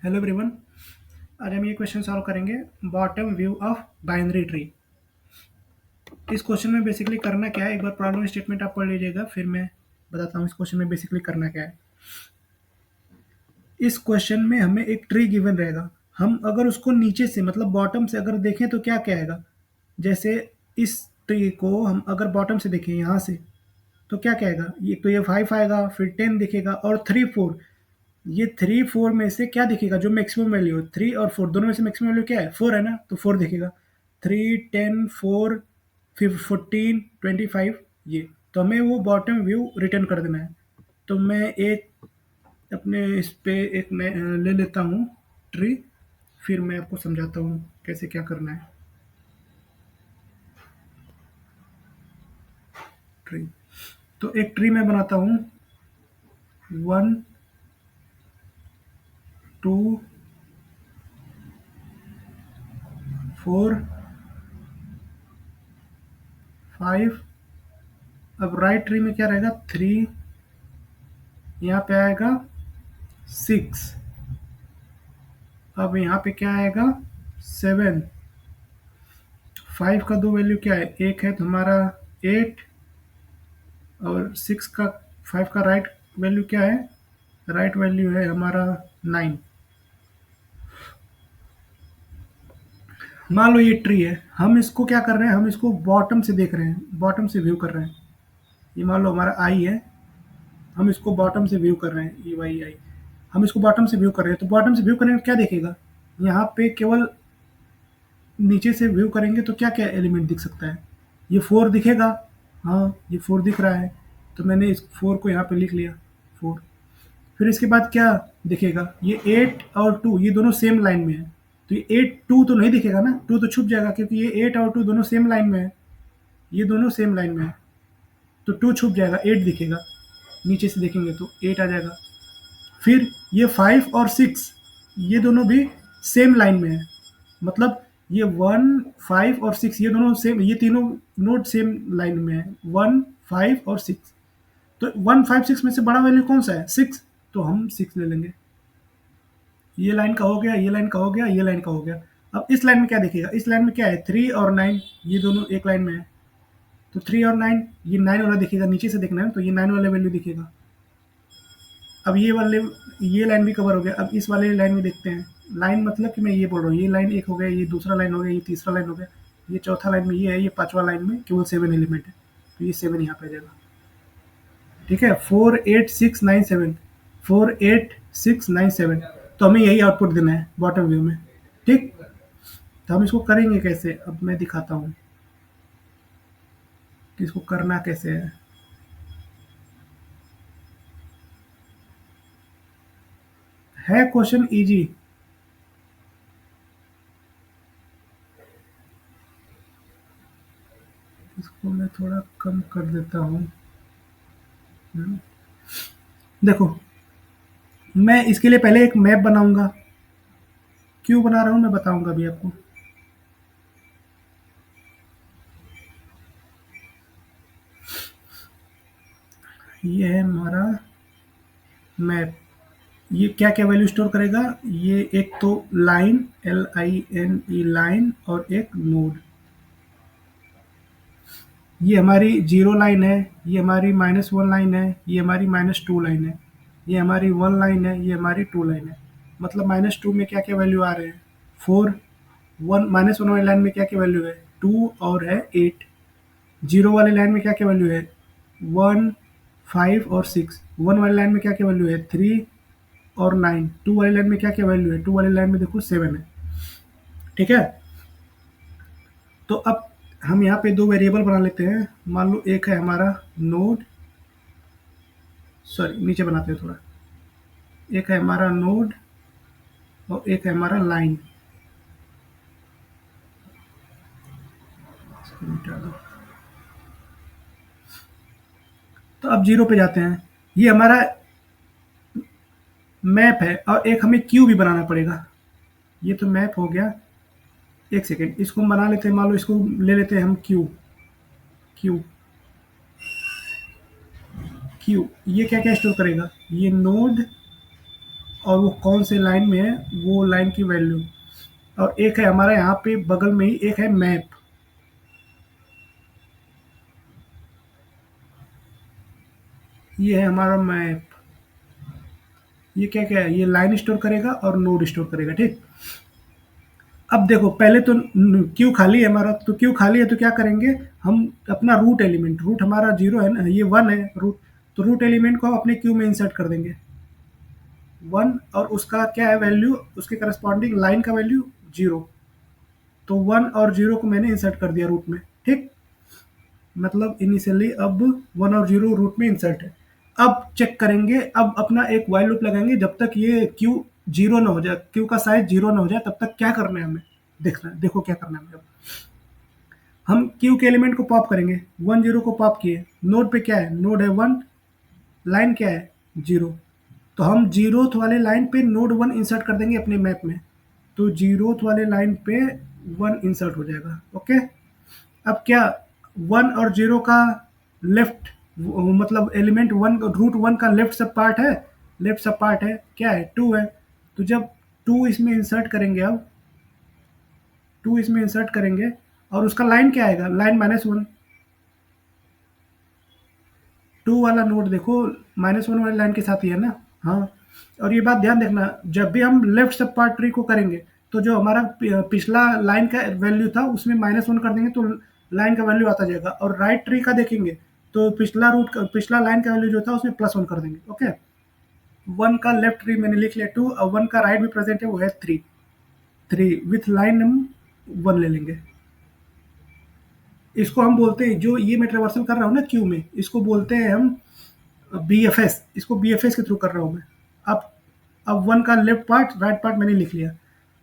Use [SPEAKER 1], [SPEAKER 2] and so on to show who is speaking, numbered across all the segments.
[SPEAKER 1] Hello everyone. आज हम ये क्वेश्चन सॉल्व करेंगे। Bottom view of binary tree. इस क्वेश्चन में बेसिकली करना क्या है, एक बार प्रॉब्लम स्टेटमेंट आप पढ़ लीजिएगा, फिर मैं बताता हूँ इस क्वेश्चन में बेसिकली करना क्या है। इस क्वेश्चन में हमें एक ट्री गिवन रहेगा। हम अगर उसको नीचे से मतलब बॉटम से अगर देखें तो क्या क्या आएगा। जैसे इस ट्री को हम अगर बॉटम से देखें यहाँ से, तो क्या क्या आएगा। ये तो ये 5 आएगा, फिर 10 दिखेगा और 3 4। ये 3 4 में से क्या दिखेगा, जो मैक्सिमम वैल्यू है 3 और 4 दोनों में से मैक्सिमम वैल्यू क्या है, 4 है ना, तो 4 दिखेगा। 3 10 4 फिर 14 25 ये। तो हमें वो बॉटम व्यू रिटर्न कर देना है। तो मैं एक अपने इस पे एक ले लेता हूँ ट्री, फिर मैं आपको समझाता हूँ कैसे क्या करना है। ट्री, तो एक ट्री मैं बनाता हूँ। 1 2 4 5। अब राइट ट्री में क्या रहेगा, 3, यहाँ पे आएगा 6, अब यहाँ पे क्या आएगा 7। 5 का दो वैल्यू क्या है, एक है तुम्हारा 8 और 6 का 5 का राइट वैल्यू क्या है, राइट वैल्यू है हमारा 9। मान लो ये ट्री है, हम इसको क्या कर रहे हैं, हम इसको बॉटम से देख रहे हैं, बॉटम से व्यू कर रहे हैं। ये मान लो हमारा आई है, हम इसको बॉटम से व्यू कर रहे हैं, ई वाई आई। हम इसको बॉटम से व्यू कर रहे हैं, तो बॉटम से व्यू करने में क्या देखेगा, यहाँ पे केवल नीचे से व्यू करेंगे तो क्या क्या एलिमेंट दिख सकता है, ये 4 दिखेगा। हाँ, ये 4 दिख रहा है, तो मैंने इस 4 को यहाँ पे लिख लिया 4। फिर इसके बाद क्या दिखेगा, ये 8 और 2 ये दोनों सेम लाइन में है, तो ये 8 2 तो नहीं दिखेगा ना, 2 तो छुप जाएगा क्योंकि ये 8 और 2 दोनों सेम लाइन में है। ये दोनों सेम लाइन में है, तो 2 छुप जाएगा, 8 दिखेगा। नीचे से देखेंगे तो 8 आ जाएगा। फिर ये 5 और 6 ये दोनों भी सेम लाइन में है, मतलब ये 1 5 और 6 ये दोनों सेम, ये तीनों नोड सेम लाइन में है, 1 5 और 6। तो 1 5 6 में से बड़ा वैल्यू कौन सा है, 6, तो हम 6 ले लेंगे। ये लाइन का हो गया, ये लाइन का हो गया, ये लाइन का हो गया। अब इस लाइन में क्या दिखेगा, इस लाइन में क्या है 3 और 9, ये दोनों एक लाइन में है, तो 3 और 9, ये 9 वाला दिखेगा, नीचे से देखना है तो ये 9 वाला वैल्यू दिखेगा। अब ये वाले, ये लाइन भी कवर हो गया। अब इस वाले लाइन में देखते हैं, लाइन मतलब कि मैं ये बोल रहा हूँ, ये लाइन एक हो गया, ये दूसरा लाइन हो गया, ये तीसरा लाइन हो गया, ये चौथा लाइन में ये है, ये पांचवा लाइन में केवल 7 एलिमेंट है, तो ये 7 यहाँ पे आ जाएगा। ठीक है, 4 8 6 9 7, 4 8 6 9 7। तो हमें यही आउटपुट देना है बॉटम व्यू में। ठीक, तो हम इसको करेंगे कैसे, अब मैं दिखाता हूँ कि इसको करना कैसे है क्वेश्चन इजी। इसको मैं थोड़ा कम कर देता हूँ। देखो, मैं इसके लिए पहले एक मैप बनाऊंगा, क्यों बना रहा हूँ मैं बताऊंगा अभी आपको। ये है हमारा मैप। ये क्या क्या वैल्यू स्टोर करेगा, ये एक तो लाइन, LINE लाइन, और एक नोड। ये हमारी जीरो लाइन है, ये हमारी -1 लाइन है, ये हमारी -2 लाइन है, ये हमारी 1 लाइन है, ये हमारी 2 लाइन है। मतलब -2 में क्या क्या वैल्यू आ रहे हैं, 4। 1 -1 वाली लाइन में क्या क्या वैल्यू है, 2 और है 8। जीरो वाली लाइन में क्या क्या वैल्यू है, 1 5 और 6। 1 वाली लाइन में क्या क्या वैल्यू है, 3 और 9। 2 वाली लाइन में क्या क्या वैल्यू है, 2 वाली लाइन में देखो 7 है। ठीक है, तो अब हम यहाँ पे दो वेरिएबल बना लेते हैं। मान लो एक है हमारा नोड, सॉरी नीचे बनाते हैं थोड़ा, एक है हमारा नोड और एक है हमारा लाइन। इसको मिटा दो। तो अब जीरो पे जाते हैं, ये हमारा मैप है, और एक हमें क्यू भी बनाना पड़ेगा। ये तो मैप हो गया। एक सेकेंड, इसको हम बना लेते हैं, मान लो इसको ले लेते हैं हम क्यू। क्यू, क्यू ये क्या क्या स्टोर करेगा, ये नोड और वो कौन से लाइन में है, वो लाइन की वैल्यू। और एक है हमारा यहाँ पे बगल में ही एक है मैप। ये है हमारा मैप। ये क्या क्या है, ये लाइन स्टोर करेगा और नोड स्टोर करेगा, ठीक। अब देखो पहले तो क्यू खाली है हमारा, तो क्यू खाली है तो क्या करेंगे हम, अपना रूट एलिमेंट, रूट हमारा जीरो है ना, ये वन है रूट, तो रूट एलिमेंट को हम अपने क्यू में इंसर्ट कर देंगे वन, और उसका क्या है वैल्यू, उसके करस्पॉन्डिंग लाइन का वैल्यू जीरो। तो वन और जीरो को मैंने इंसर्ट कर दिया रूट में, ठीक। मतलब इनिशियली अब वन और जीरो रूट में इंसर्ट है। अब चेक करेंगे, अब अपना एक वाइल लूप लगाएंगे जब तक ये क्यू जीरो ना हो जाए, क्यू का साइज जीरो ना हो जाए, तब तक क्या करना है हमें, देखना, देखो क्या करना है हमें। अब हम क्यू के एलिमेंट को पॉप करेंगे, वन जीरो को पॉप किए, नोड पे क्या है, नोड है वन, लाइन क्या है जीरो, तो हम जीरोथ वाले लाइन पे नोड वन इंसर्ट कर देंगे अपने मैप में, तो जीरोथ वाले लाइन पे वन इंसर्ट हो जाएगा, ओके। अब क्या, वन और जीरो का लेफ्ट, मतलब एलिमेंट वन, रूट वन का लेफ्ट सब पार्ट है, लेफ्ट सब पार्ट है क्या है, टू है। तो जब टू इसमें इंसर्ट करेंगे, अब टू इसमें इंसर्ट करेंगे, और उसका लाइन क्या आएगा, लाइन माइनस वन। टू वाला नोड देखो माइनस वन वाली लाइन के साथ ही है ना, हाँ। और ये बात ध्यान देखना, जब भी हम लेफ्ट सब पार्ट ट्री को करेंगे, तो जो हमारा पिछला लाइन का वैल्यू था उसमें माइनस वन कर देंगे, तो लाइन का वैल्यू आता जाएगा, और राइट ट्री का देखेंगे तो पिछला पिछला लाइन का वैल्यू जो था उसमें प्लस वन कर देंगे, ओके। वन का लेफ्ट ट्री मैंने लिख लिया टू, और वन का राइट भी प्रेजेंट है, वो है थ्री। थ्री विथ लाइन हम वन ले लेंगे। इसको हम बोलते हैं, जो ये मैं ट्रेवर्सल कर रहा हूँ ना क्यू में, इसको बोलते हैं हम बीएफएस, इसको बीएफएस के थ्रू कर रहा हूँ मैं। अब अब वन का लेफ्ट पार्ट राइट पार्ट मैंने लिख लिया।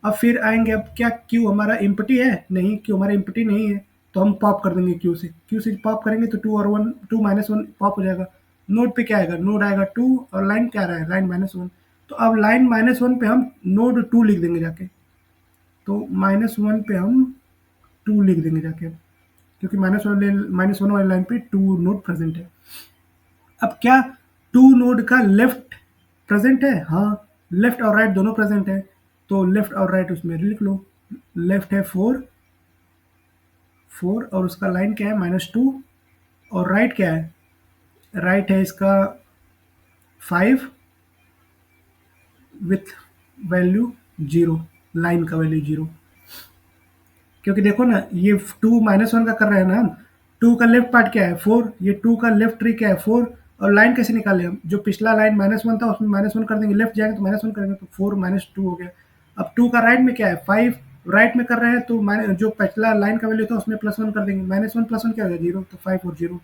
[SPEAKER 1] अब फिर आएंगे, अब क्या क्यू हमारा इम्पटी है, नहीं, क्यू हमारा इम्पटी नहीं है, तो हम पॉप कर देंगे क्यू से पॉप करेंगे तो टू और one, two minus one pop हो जाएगा। नोड पे क्या आएगा, नोड आएगा टू, और लाइन क्या रहा है, लाइन माइनस वन। तो अब लाइन माइनस वन पे हम नोड टू लिख देंगे जाके, तो माइनस वन पे हम टू लिख देंगे जाके, क्योंकि माइनस वन वाली लाइन पे टू नोड प्रेजेंट है। अब क्या, टू नोड का लेफ्ट प्रेजेंट है, हाँ, लेफ्ट और राइट दोनों प्रेजेंट है, तो लेफ्ट और राइट उसमें लिख लो। लेफ्ट है फोर, फोर, और उसका लाइन क्या है माइनस टू, और राइट क्या है, राइट है इसका five with value zero, line का वैल्यू जीरो। क्योंकि देखो ना, ये टू माइनस वन का कर रहे हैं ना हम, टू का लेफ्ट पार्ट क्या है फोर, ये टू का लेफ्ट ट्री क्या है फोर, और लाइन कैसे निकाले हम, जो पिछला लाइन माइनस वन था उसमें माइनस वन कर देंगे, लेफ्ट जाएंगे तो माइनस वन करेंगे, तो फोर माइनस टू हो गया। अब टू का राइट में क्या है फाइव, राइट में कर रहे हैं तो जो पिछला लाइन का वैल्यू था उसमें प्लस वन कर देंगे, माइनस वन प्लस वन क्या हो गया जीरो, तो फाइव और जीरो,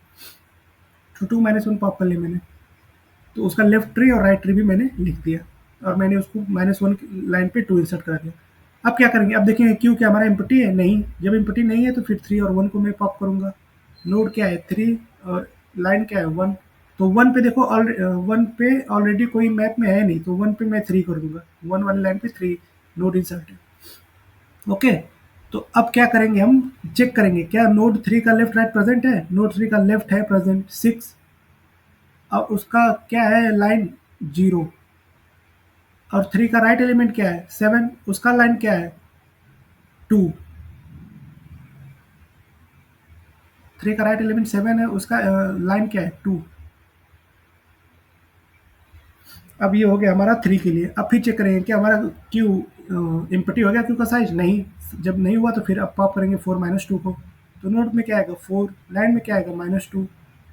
[SPEAKER 1] तो टू माइनस वन पॉप कर लिया मैंने, तो उसका लेफ्ट ट्री और राइट ट्री भी मैंने लिख दिया, और मैंने उसको माइनस वन लाइन पे टू इंसर्ट करा दिया। अब क्या करेंगे, अब देखेंगे क्यू क्या हमारा इम्पटी है, नहीं, जब इम्पटी नहीं है तो फिर थ्री और वन को मैं पॉप करूंगा। नोड क्या है थ्री, और लाइन क्या है वन, तो वन पे देखो वन पे ऑलरेडी कोई मैप में है नहीं, तो वन पे मैं थ्री कर दूंगा, वन वाली लाइन पे थ्री नोड इंसर्ट है, ओके। तो अब क्या करेंगे, हम चेक करेंगे क्या नोड थ्री का लेफ्ट राइट प्रेजेंट है, नोड थ्री का लेफ्ट है प्रेजेंट सिक्स, और उसका क्या है लाइन जीरो, और थ्री का राइट एलिमेंट क्या है सेवन, उसका लाइन क्या है टू, थ्री का राइट एलिमेंट सेवन है, उसका लाइन क्या है टू। अब ये हो गया हमारा थ्री के लिए। अब फिर चेक करेंगे कि हमारा क्यू इम्पटी हो गया, क्यू का साइज नहीं, जब नहीं हुआ तो फिर अब पॉप करेंगे फोर माइनस टू को, तो नोट में क्या आएगा फोर, लाइन में क्या आएगा माइनस टू,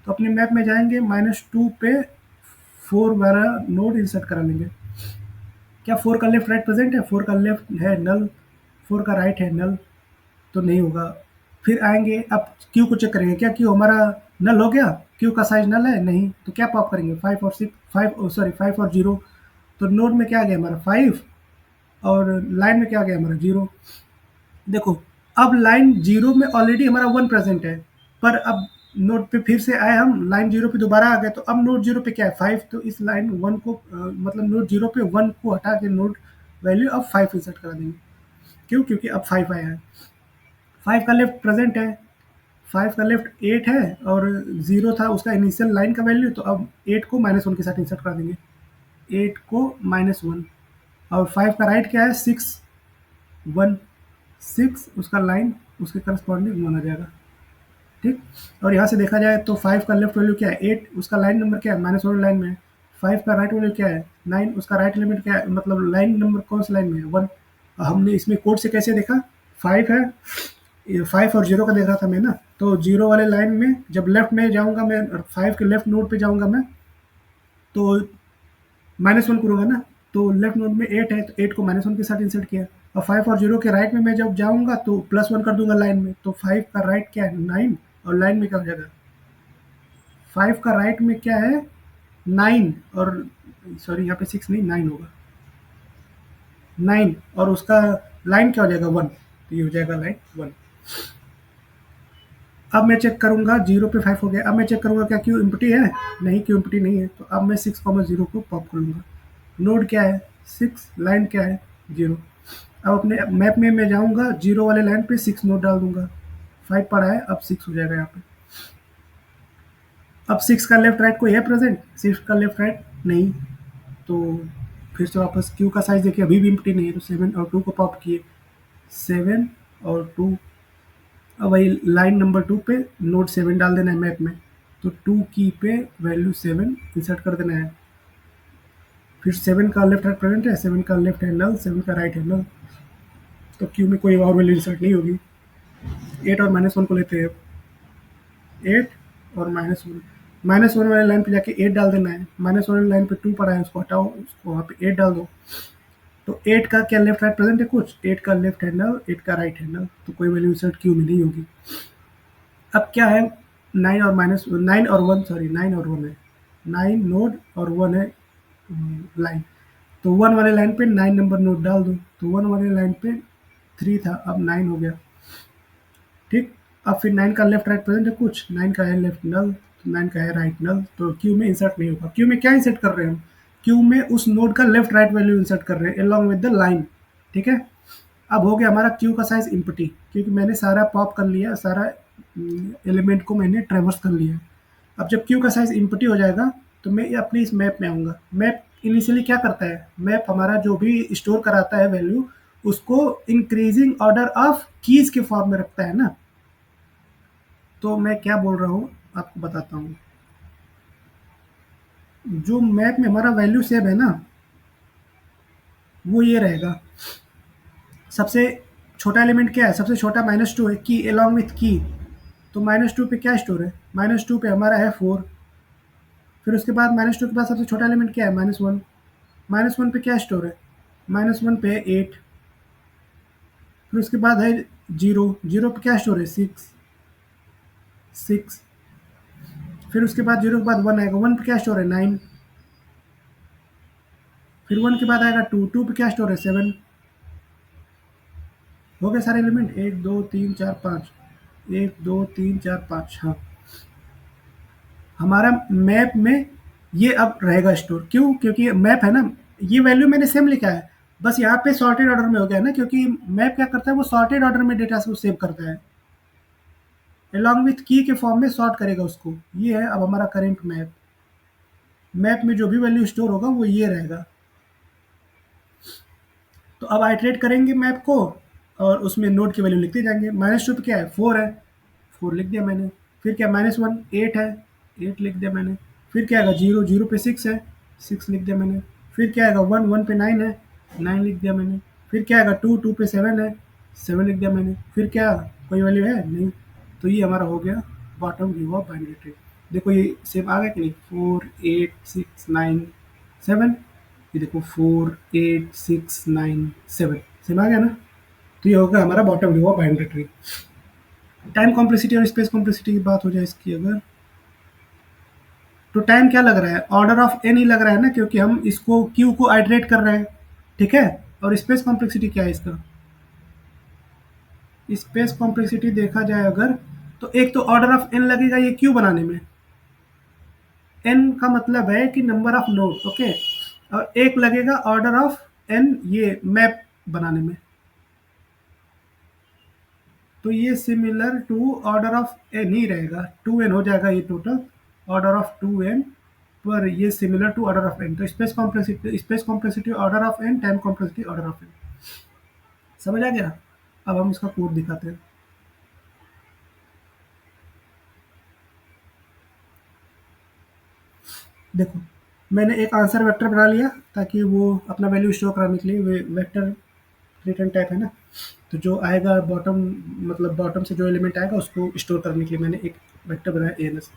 [SPEAKER 1] तो अपने मैप में जाएंगे माइनस टू पे फोर वाला नोड इंसर्ट करा लेंगे। क्या फोर का लेफ्ट राइट प्रेजेंट है, फोर का लेफ्ट है नल, फोर का राइट है नल, तो नहीं होगा। फिर आएंगे, अब क्यू को चेक करेंगे, क्या क्यू हमारा नल हो गया, क्यू का साइज नल है नहीं, तो क्या पॉप करेंगे फाइव और सिक्स, फाइव सॉरी फाइव और जीरो, तो नोड में क्या आ गया हमारा फाइव, और लाइन में क्या आ गया हमारा जीरो। देखो अब लाइन जीरो में ऑलरेडी हमारा वन प्रेजेंट है, पर अब नोड पे फिर से आए हम, लाइन जीरो पे दोबारा आ गए, तो अब नोड जीरो पे क्या है फाइव, तो इस लाइन वन को मतलब नोड जीरो पे वन को हटा के नोड वैल्यू अब फाइव इंसर्ट करा देंगे। क्यों, क्योंकि अब फाइव आया है, फाइव का लेफ्ट प्रेजेंट है, फाइव का लेफ्ट एट है, और जीरो था उसका इनिशियल लाइन का वैल्यू, तो अब एट को माइनस वन के साथ इंसर्ट कर देंगे। 8 को -1 और 5 का राइट क्या है 6 1 6 उसका लाइन उसके करस्पॉन्डिंग 1 आ जाएगा। ठीक। और यहाँ से देखा जाए तो 5 का लेफ्ट वैल्यू क्या है 8 उसका लाइन नंबर क्या है -1 लाइन में है। 5 का राइट वैल्यू क्या है 9 उसका राइट एलिमेंट क्या है मतलब लाइन नंबर कौन सी लाइन में है 1। हमने इसमें कोड से कैसे देखा 5 है 5 और 0 का देख रहा था मैं ना, तो 0 वाले लाइन में जब लेफ्ट में जाऊंगा मैं 5 के लेफ्ट नोड पे जाऊंगा मैं तो -1 करूंगा ना, तो लेफ्ट नोड में 8 है तो 8 को -1 के साथ इंसर्ट किया। और 5 और 0 के राइट में मैं जब जाऊंगा तो +1 कर दूंगा लाइन में, तो 5 का राइट क्या है 9 और लाइन में क्या हो जाएगा 5 का राइट में क्या है 9 और सॉरी यहाँ पे 6 नहीं 9 होगा 9 और उसका लाइन क्या हो जाएगा 1, तो ये हो जाएगा लाइन 1। अब मैं चेक करूंगा 0 पे 5 हो गया। अब मैं चेक करूंगा क्या क्यू एम्प्टी है, नहीं क्यू एम्प्टी नहीं है, तो अब मैं 6,0 को पॉप कर लूंगा। नोड क्या है 6 लाइन क्या है 0। अब अपने मैप में मैं जाऊंगा 0 वाले लाइन पे 6 नोड डाल दूंगा 5 पड़ा है अब 6 हो जाएगा यहाँ पे। अब 6 का लेफ्ट राइट कोई है प्रेजेंट 6 का लेफ्ट राइट नहीं, तो फिर से वापस क्यू का साइज देखिए अभी भी एम्प्टी नहीं है, तो 7 और 2 को पॉप किए 7 और 2। अब वही लाइन नंबर 2 पे नोड 7 डाल देना है मैप में, तो 2 की पे वैल्यू 7 इंसर्ट कर देना है। फिर 7 का लेफ्ट राइट प्रेजेंट है 7 का लेफ्ट है नल 7 का राइट है नल, तो क्यू में कोई और वैल्यू इंसर्ट नहीं होगी। 8 और -1 को लेते हैं 8 और -1 -1 वाले लाइन पे जाके 8 डाल देना है। -1 वाले लाइन पे 2 पड़ा है उसको हटाओ उसको वहाँ पे 8 डाल दो, तो 8 का क्या लेफ्ट राइट प्रेजेंट है कुछ 8 का लेफ्ट हैंडल 8 का राइट हैंडल, तो कोई वैल्यू इंसर्ट क्यू में नहीं होगी। अब क्या है 9 और -9 और 1 सॉरी 9 और 1 है 9 नोड और 1 है लाइन, तो 1 वाले लाइन पे 9 नंबर नोड डाल दो, तो 1 वाले लाइन पे 3 था अब 9 हो गया। ठीक। अब फिर 9 का लेफ्ट राइट प्रेजेंट है कुछ 9 का है लेफ्ट नल तो 9 का है राइट नल, तो क्यू में इंसर्ट नहीं होगा। क्यू में क्या इंसर्ट कर रहे हैं हम क्यू में उस नोड का लेफ्ट राइट वैल्यू इंसर्ट कर रहे हैं अलॉन्ग विद द लाइन। ठीक है। अब हो गया हमारा क्यू का साइज इम्पटी, क्योंकि मैंने सारा पॉप कर लिया सारा एलिमेंट को मैंने ट्रेवर्स कर लिया। अब जब क्यू का साइज इम्पटी हो जाएगा तो मैं अपने इस मैप में आऊँगा। मैप इनिशियली क्या करता है मैप हमारा जो भी स्टोर कराता है वैल्यू उसको इंक्रीजिंग ऑर्डर ऑफ कीज के फॉर्म में रखता है ना, तो मैं क्या बोल रहा हूँ आपको बताता हूँ। जो मैप में हमारा वैल्यू सेव है ना वो ये रहेगा। सबसे छोटा एलिमेंट क्या है सबसे छोटा -2 है की अलॉन्ग विथ की, तो -2 पे क्या स्टोर है -2 पे हमारा है 4। फिर उसके बाद -2 के बाद सबसे छोटा एलिमेंट क्या है -1। -1 पे क्या स्टोर है -1 पे 8। फिर उसके बाद है 0 0 पे क्या स्टोर है 6 6। फिर उसके बाद 0 के बाद 1 आएगा 1 पे क्या स्टोर है 9। फिर 1 के बाद आएगा 2 2 पे क्या स्टोर है 7। हो गए सारे एलिमेंट 1 2 3 4 5 1 2 3 4 5। हाँ हमारा मैप में ये अब रहेगा स्टोर, क्यों क्योंकि मैप है ना ये वैल्यू मैंने सेम लिखा है, बस यहाँ पे सॉर्टेड ऑर्डर में हो गया ना, क्योंकि मैप क्या करता है वो सॉर्टेड ऑर्डर में डेटा को सेव करता है अलॉन्ग विथ की के फॉर्म में सॉर्ट करेगा उसको। ये है अब हमारा करेंट मैप। मैप में जो भी वैल्यू स्टोर होगा वो ये रहेगा। तो अब आइटरेट करेंगे मैप को और उसमें नोड की वैल्यू लिखते जाएंगे। -2 पे क्या है 4 है 4 लिख दिया मैंने। फिर क्या -1 8 है 8 लिख दिया मैंने। फिर क्या आएगा 0 0 पे 6 है 6 लिख दिया मैंने। फिर क्या आएगा 1 1 पे 9 है 9 लिख दिया मैंने। फिर क्या आएगा 2 2 पे 7 है 7 लिख दिया मैंने। फिर क्या कोई वैल्यू है नहीं, तो ये हमारा हो गया bottom view of binary tree. देखो ये सेम आ गया कि नहीं 4 8 6 9 7, ये देखो 4 8 6 9 7 सेम आ गया ना, तो ये होगा हमारा bottom view of binary tree. Time complexity और स्पेस कॉम्प्लेक्सिटी की बात हो जाए इसकी अगर, तो टाइम क्या लग रहा है ऑर्डर ऑफ एन ही लग रहा है ना, क्योंकि हम इसको क्यू को आइटरेट कर रहे हैं। ठीक है। और स्पेस कॉम्प्लेक्सिटी क्या है इसका स्पेस कॉम्प्लेक्सिटी देखा जाए अगर, तो एक तो ऑर्डर ऑफ एन लगेगा ये क्यू बनाने में, एन का मतलब है कि नंबर ऑफ नोड ओके, और एक लगेगा ऑर्डर ऑफ एन ये मैप बनाने में, तो ये similar to order of N ही रहेगा 2n हो जाएगा ये टोटल ऑर्डर ऑफ 2n पर ये similar to order of N, तो space complexity order of N, time complexity order of N. समझ आ गया? अब हम इसका कोड दिखाते हैं। देखो, मैंने एक आंसर वेक्टर बना लिया ताकि वो अपना वैल्यू स्टोर कराने के लिए, वेक्टर रिटर्न टाइप है ना, तो जो आएगा बॉटम, मतलब बॉटम से जो एलिमेंट आएगा उसको स्टोर करने के लिए मैंने एक वेक्टर बनाया एएनएस।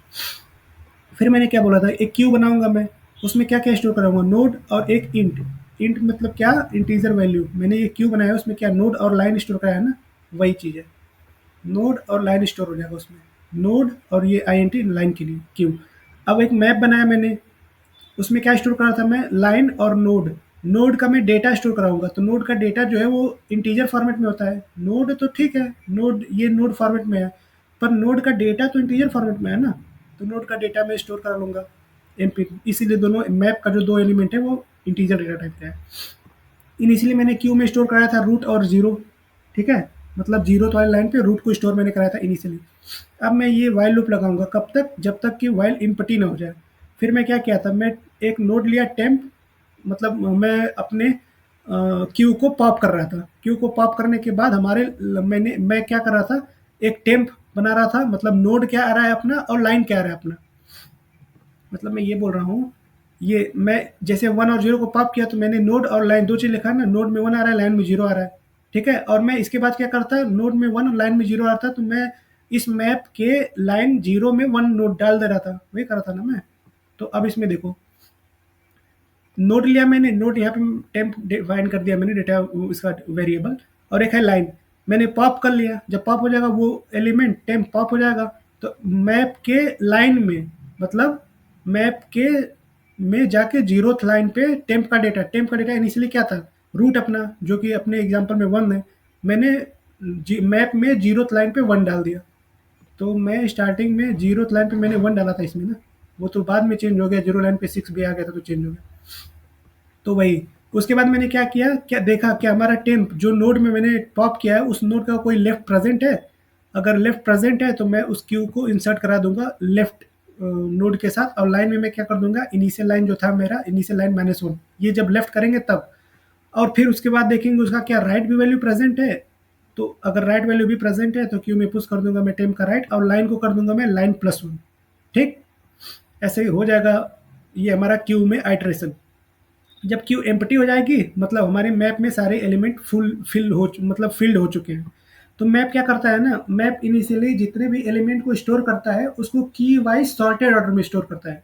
[SPEAKER 1] फिर मैंने क्या बोला था, एक क्यू बनाऊंगा मैं, उसमें क्या क्या स्टोर कराऊंगा, नोड और एक इंट। इंट मतलब क्या, इंटीजर वैल्यू। मैंने ये क्यू बनाया, उसमें क्या नोड और लाइन स्टोर कराया है ना, वही चीज़ है। नोड और लाइन स्टोर हो जाएगा उसमें, नोड और ये आईएनटी लाइन के लिए क्यू। अब एक मैप बनाया मैंने, उसमें क्या स्टोर करा था मैं, लाइन और नोड। नोड का मैं डेटा स्टोर कराऊंगा, तो नोड का डेटा जो है वो इंटीजर फॉर्मेट में होता है। नोड तो ठीक है, नोड ये नोड फॉर्मेट में है, पर नोड का डेटा तो इंटीजर फॉर्मेट में है ना, तो नोड का डेटा मैं स्टोर करा लूंगा एमपी। इसीलिए दोनों मैप का जो दो एलिमेंट है वो इंटीजर डेटा टाइप का है। इनिशियली मैंने क्यू में स्टोर कराया था रूट और जीरो, ठीक है, मतलब जीरो वाली लाइन पे रूट को स्टोर मैंने कराया था इनिशियली। अब मैं ये वाइल लूप लगाऊंगा, कब तक, जब तक कि वाइल इम्पटी ना हो जाए। फिर मैं क्या किया था, मैं एक नोड लिया टेम्प, मतलब मैं अपने क्यू को पॉप कर रहा था। क्यू को पॉप करने के बाद मैं क्या कर रहा था, एक टेम्प बना रहा था, मतलब नोड क्या आ रहा है अपना और लाइन क्या आ रहा है अपना। मतलब मैं ये बोल रहा हूँ, ये मैं जैसे वन और जीरो को पॉप किया तो मैंने नोड और लाइन दो चीज़ लिखा है ना, नोड में वन आ रहा है, लाइन में जीरो आ रहा है, ठीक है। और मैं इसके बाद क्या करता, नोड में वन और लाइन में जीरो आता, तो मैं इस मैप के लाइन जीरो में वन नोड डाल दे रहा था, वही कर रहा था ना मैं। तो अब इसमें देखो, नोड लिया मैंने, नोड यहाँ पे टेम्प डिफाइन कर दिया मैंने, डेटा इसका वेरिएबल, और एक है लाइन, मैंने पॉप कर लिया। जब पॉप हो जाएगा वो एलिमेंट टेम्प पॉप हो जाएगा, तो मैप के लाइन में, मतलब मैप के में जाके जीरोथ लाइन पे टेम्प का डेटा इनिशियली क्या था, रूट अपना, जो कि अपने एग्जांपल में वन है, मैंने मैप में जीरोथ लाइन पे वन डाल दिया। तो मैं स्टार्टिंग में जीरोथ लाइन पे मैंने वन डाला था इसमें ना, वो तो बाद में चेंज हो गया, जीरो लाइन पे सिक्स भी आ गया था तो चेंज हो गया। तो वही, उसके बाद मैंने क्या किया, क्या देखा कि हमारा टेम्प जो नोड में मैंने पॉप किया है उस नोड का कोई लेफ्ट प्रेजेंट है। अगर लेफ्ट प्रेजेंट है तो मैं उस क्यू को इंसर्ट करा दूंगा लेफ्ट नोड के साथ, और लाइन में मैं क्या कर दूंगा, इनिशियल लाइन जो था मेरा, इनिशियल लाइन माइनस वन, ये जब लेफ्ट करेंगे तब। और फिर उसके बाद देखेंगे उसका क्या राइट भी वैल्यू प्रेजेंट है, तो अगर राइट वैल्यू भी प्रेजेंट है तो क्यू में पुश कर दूंगा मैं टेम्प का राइट, और लाइन को कर दूंगा मैं लाइन प्लस वन। ठीक, ऐसे ही हो जाएगा ये हमारा क्यू में आइट्रेशन। जब क्यू एम्प्टी हो जाएगी, मतलब हमारे मैप में सारे एलिमेंट मतलब फिल्ड हो चुके हैं। तो मैप क्या करता है ना, मैप इनिशियली जितने भी एलिमेंट को स्टोर करता है उसको की वाइज सॉर्टेड ऑर्डर में स्टोर करता है,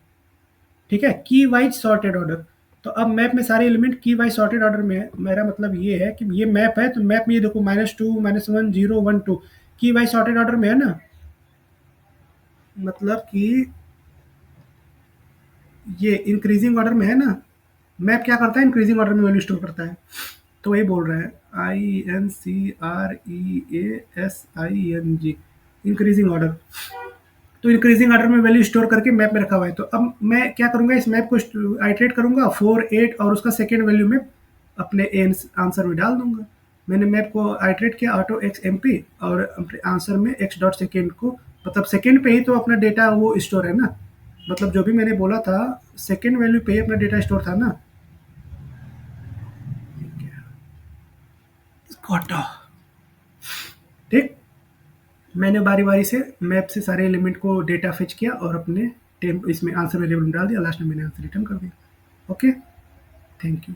[SPEAKER 1] ठीक है, की वाइज सॉर्टेड ऑर्डर। तो अब मैप में सारे एलिमेंट की वाइज सॉर्टेड ऑर्डर में है। मेरा मतलब ये है कि ये मैप है, तो मैप में ये देखो minus two, minus one, zero, one, two, key wise sorted order में है ना, मतलब कि ये इंक्रीजिंग ऑर्डर में है ना। मैप क्या करता है, इंक्रीजिंग ऑर्डर में वैल्यू स्टोर करता है। तो वही बोल रहा है, INCREASING, इंक्रीजिंग ऑर्डर। तो इंक्रीजिंग ऑर्डर में वैल्यू स्टोर करके मैप में रखा हुआ है। तो अब मैं क्या करूंगा, इस मैप को आइटरेट करूंगा, फोर, एट, और उसका सेकेंड वैल्यू में अपने आंसर में डाल दूंगा। मैंने मैप को आइटरेट किया ऑटो एक्स एम पी, और अपने आंसर में एक्स डॉट सेकेंड को, मतलब सेकेंड पे ही तो अपना डेटा वो स्टोर है ना, मतलब जो भी मैंने बोला था सेकेंड वैल्यू पे ही अपना डेटा स्टोर था ना। घोटा, ठीक। मैंने बारी बारी से मैप से सारे एलिमेंट को डेटा फेच किया और अपने टेम इसमें आंसर वेरिएबल में डाल दिया, लास्ट में मैंने आंसर रिटर्न कर दिया। Okay, thank you.